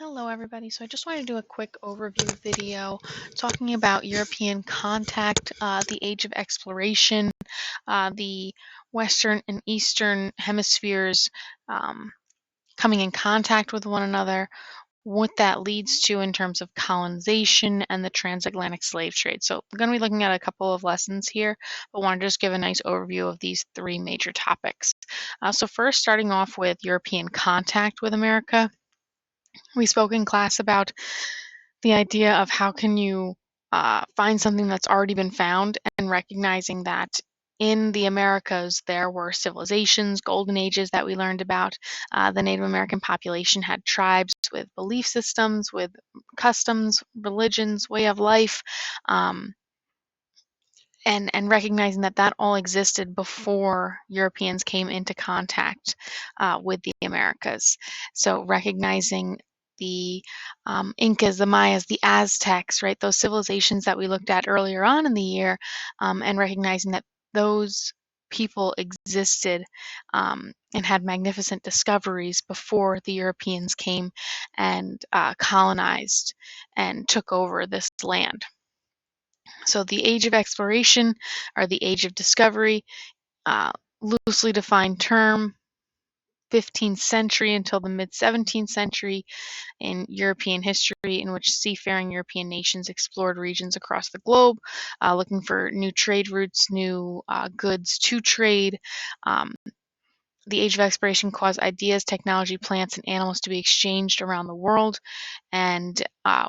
Hello everybody. So I just wanted to do a quick overview video talking about European contact, the age of exploration, the Western and Eastern hemispheres coming in contact with one another, what that leads to in terms of colonization and the transatlantic slave trade. So I'm going to be looking at a couple of lessons here, but want to just give a nice overview of these three major topics. So first, starting off with European contact with America. We spoke in class about the idea of how can you find something that's already been found, and recognizing that in the Americas there were civilizations, golden ages that we learned about. The Native American population had tribes with belief systems, with customs, religions, way of life, um, and recognizing that that all existed before Europeans came into contact with the Americas. So recognizing the Incas, the Mayas, the Aztecs, right? Those civilizations that we looked at earlier on in the year, and recognizing that those people existed and had magnificent discoveries before the Europeans came and colonized and took over this land. So the age of exploration, or the age of discovery, uh, loosely defined term, 15th century until the mid-17th century in European history, in which seafaring European nations explored regions across the globe, looking for new trade routes, new goods to trade. The age of exploration caused ideas, technology, plants, and animals to be exchanged around the world, and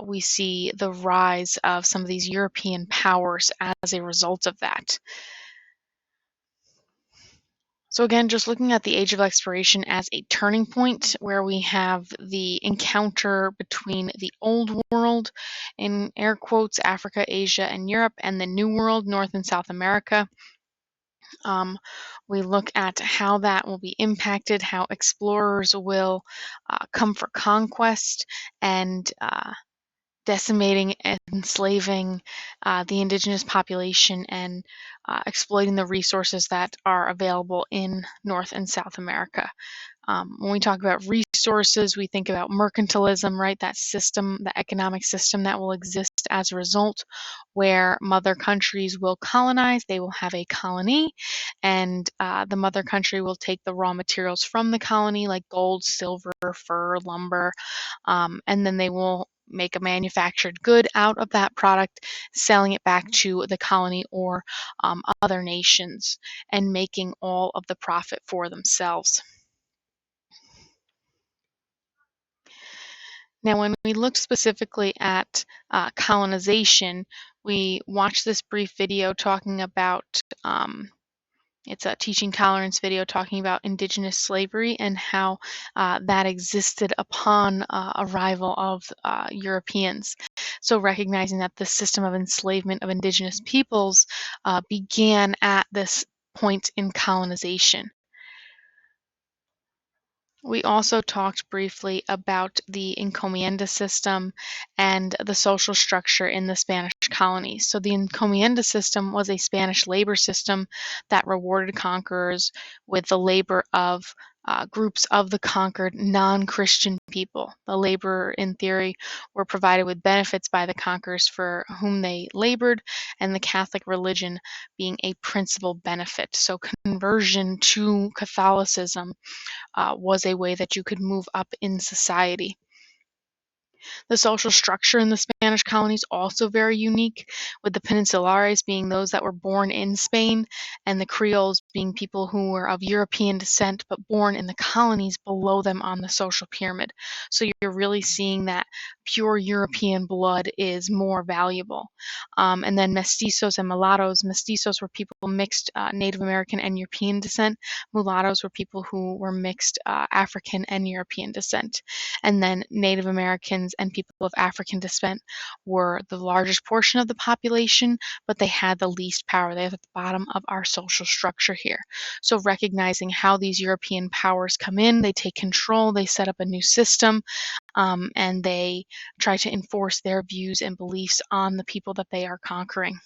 we see the rise of some of these European powers as a result of that. So again, just looking at the age of exploration as a turning point, where we have the encounter between the old world, in air quotes, Africa, Asia, and Europe, and the new world, North and South America. We look at how that will be impacted, how explorers will come for conquest and decimating and enslaving the indigenous population, and exploiting the resources that are available in North and South America. When we talk about resources, we think about mercantilism, right? That system, the economic system that will exist as a result, where mother countries will colonize, they will have a colony, and the mother country will take the raw materials from the colony, like gold, silver, fur, lumber, and then they will make a manufactured good out of that product, selling it back to the colony or other nations, and making all of the profit for themselves. Now, when we look specifically at colonization, we watched this brief video talking about, it's a teaching tolerance video talking about indigenous slavery and how that existed upon arrival of Europeans. So recognizing that the system of enslavement of indigenous peoples began at this point in colonization. We also talked briefly about the Encomienda System and the social structure in the Spanish colonies. So the Encomienda System was a Spanish labor system that rewarded conquerors with the labor of groups of the conquered non-Christian people. The laborer, in theory, were provided with benefits by the conquerors for whom they labored, and the Catholic religion being a principal benefit. So conversion to Catholicism was a way that you could move up in society. The social structure in the Spanish colonies also very unique, with the Peninsulares being those that were born in Spain, and the Creoles being people who were of European descent but born in the colonies below them on the social pyramid. So you're really seeing that pure European blood is more valuable. And then mestizos and mulattoes. Mestizos were people mixed Native American and European descent. Mulattoes were people who were mixed African and European descent. And then Native Americans and people of African descent were the largest portion of the population, but they had the least power. They're at the bottom of our social structure here. So recognizing how these European powers come in, they take control, they set up a new system, and they try to enforce their views and beliefs on the people that they are conquering.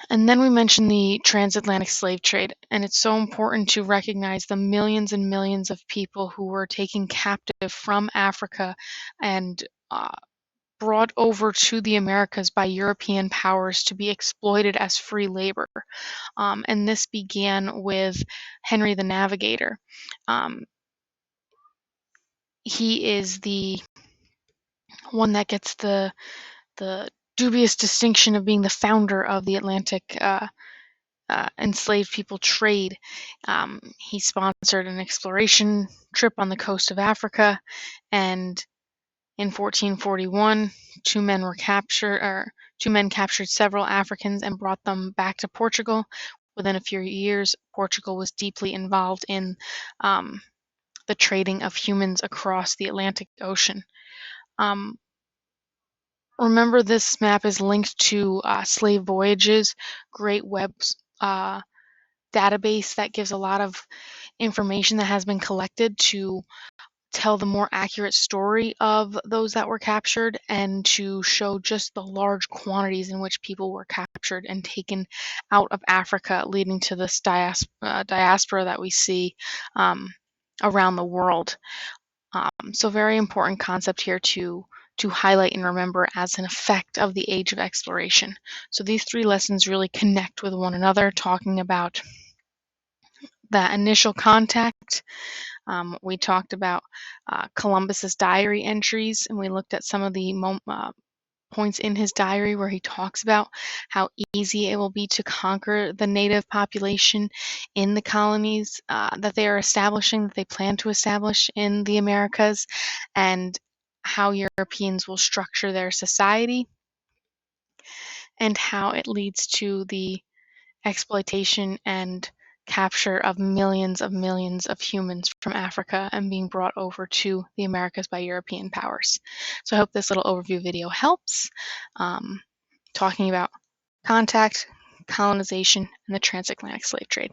And then we mentioned the transatlantic slave trade, and it's so important to recognize the millions and millions of people who were taken captive from Africa and brought over to the Americas by European powers to be exploited as free labor. And this began with Henry the Navigator. He is the one that gets the dubious distinction of being the founder of the Atlantic enslaved people trade. He sponsored an exploration trip on the coast of Africa, and in 1441, two men captured several Africans and brought them back to Portugal. Within a few years, Portugal was deeply involved in the trading of humans across the Atlantic Ocean. Remember, this map is linked to Slave Voyages, great web database that gives a lot of information that has been collected to tell the more accurate story of those that were captured and to show just the large quantities in which people were captured and taken out of Africa, leading to this diaspora that we see around the world. So very important concept here to highlight and remember as an effect of the age of exploration. So these three lessons really connect with one another, talking about that initial contact. We talked about Columbus's diary entries, and we looked at some of the points in his diary where he talks about how easy it will be to conquer the native population in the colonies that they are establishing, that they plan to establish in the Americas, and how Europeans will structure their society, and how it leads to the exploitation and capture of millions of humans from Africa and being brought over to the Americas by European powers. So I hope this little overview video helps, talking about contact, colonization, and the transatlantic slave trade.